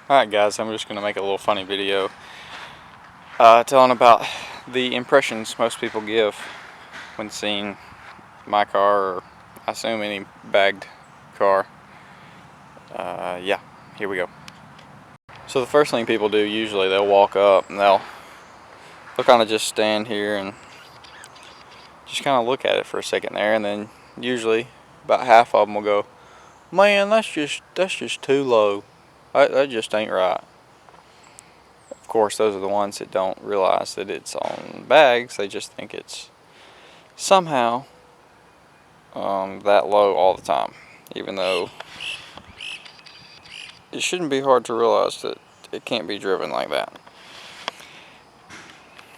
Alright guys, I'm just going to make a little funny video telling about the impressions most people give when seeing my car, or I assume any bagged car. Yeah, here we go. So the first thing people do, usually they'll walk up and they'll kind of just stand here and just kind of look at it for a second there, and then usually about half of them will go, "Man, that's just too low. That just ain't right." Of course, those are the ones that don't realize that it's on bags. They just think it's somehow that low all the time, even though it shouldn't be hard to realize that it can't be driven like that.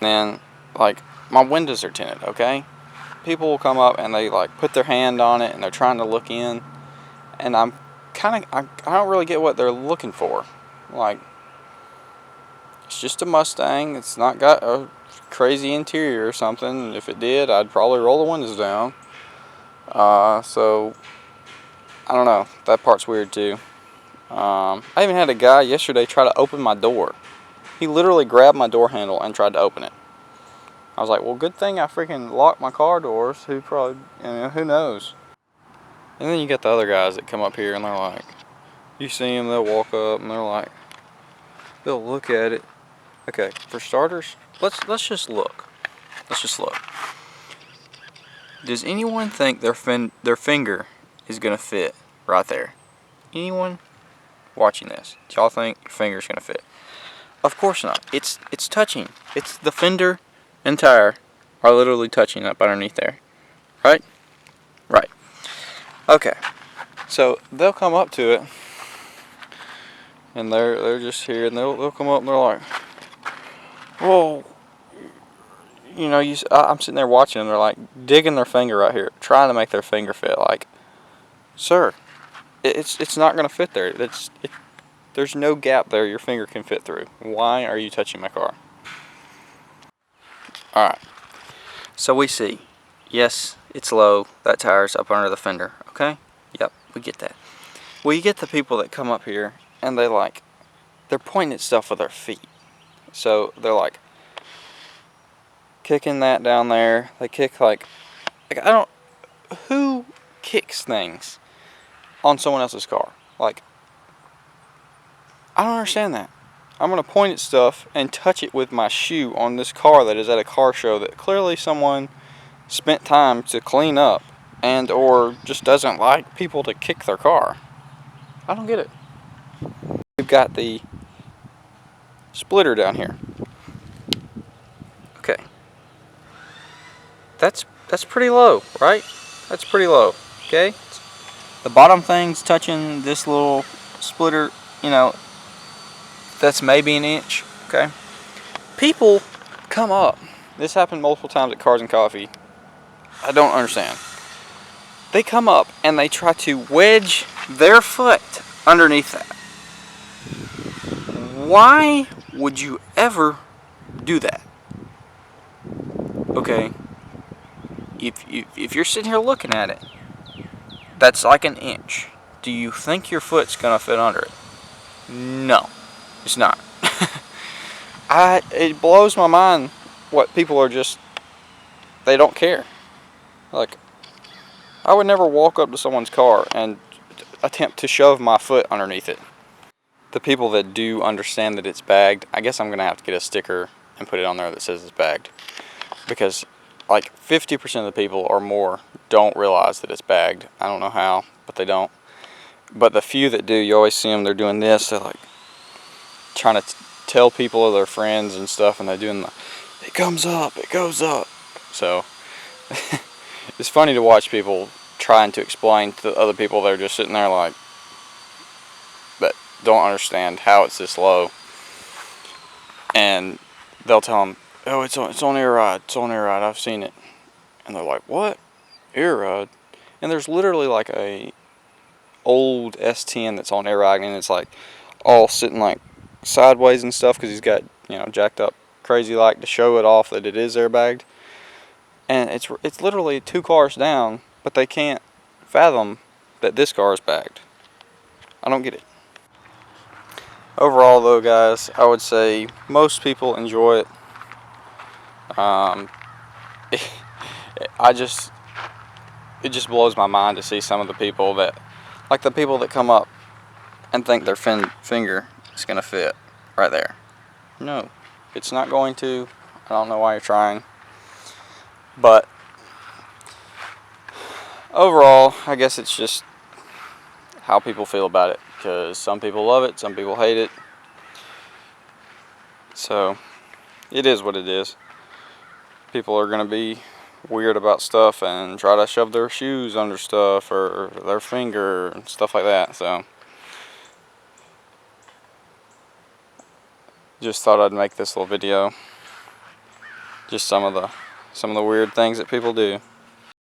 And like, my windows are tinted, okay? People will come up and they like put their hand on it and they're trying to look in, and I don't really get what they're looking for. Like, it's just a Mustang. It's not got a crazy interior or something. If it did, I'd probably roll the windows down. So I don't know. That part's weird too. I even had a guy yesterday try to open my door. He literally grabbed my door handle and tried to open it. I was like, well, good thing I freaking locked my car doors. Who knows? And then you got the other guys that come up here and they're like, you see them, they'll walk up and they're like, they'll look at it. Okay, for starters, let's just look. Let's just look. Does anyone think their finger is gonna fit right there? Anyone watching this? Do y'all think your finger's gonna fit? Of course not. It's touching. It's the fender and tire are literally touching up underneath there. Right? Right. Okay. So they'll come up to it and they're just here, and they'll come up and they're like, well, you know, I'm sitting there watching, and they're like digging their finger right here, trying to make their finger fit. Like, sir, it's not gonna fit there. There's no gap there your finger can fit through. Why are you touching my car? All right. So we see, yes, it's low. That tire's up under the fender. Okay. Yep, we get that. Well, you get the people that come up here and they're pointing at stuff with their feet. So they're like kicking that down there. They kick who kicks things on someone else's car? Like, I don't understand that. I'm gonna point at stuff and touch it with my shoe on this car that is at a car show that clearly someone spent time to clean up and or just doesn't like people to kick their car. I don't get it. We've got the splitter down here. Okay. That's pretty low, right? That's pretty low, okay? The bottom thing's touching this little splitter, you know, that's maybe an inch, okay? People come up. This happened multiple times at Cars and Coffee. I don't understand. They come up and they try to wedge their foot underneath that. Why would you ever do that? Okay, if you're sitting here looking at it, that's like an inch. Do you think your foot's gonna fit under it? No, it's not. It blows my mind what people are just, they don't care. Like, I would never walk up to someone's car and attempt to shove my foot underneath it. The people that do understand that it's bagged, I guess I'm gonna have to get a sticker and put it on there that says it's bagged, because like 50% of the people or more don't realize that it's bagged. I don't know how, but they don't. But the few that do, you always see them, they're doing this, they're like trying to tell people or their friends and stuff, and they're doing it comes up, it goes up. So it's funny to watch people trying to explain to other people that are just sitting there like, that don't understand how it's this low, and they'll tell them, oh, it's on air ride, it's on air ride, I've seen it. And they're like, what? Air ride? And there's literally like a old S10 that's on air ride, and it's like all sitting like sideways and stuff because he's got, you know, jacked up crazy like to show it off that it is airbagged. And it's literally 2 cars down, but they can't fathom that this car is bagged. I don't get it. Overall though, guys, I would say most people enjoy it. I just, it just blows my mind to see some of the people that, like the people that come up and think their finger is going to fit right there. No, it's not going to. I don't know why you're trying. But overall, I guess it's just how people feel about it. Because some people love it, some people hate it. So, it is what it is. People are going to be weird about stuff and try to shove their shoes under stuff or their finger and stuff like that. So, just thought I'd make this little video. Just some of the weird things that people do.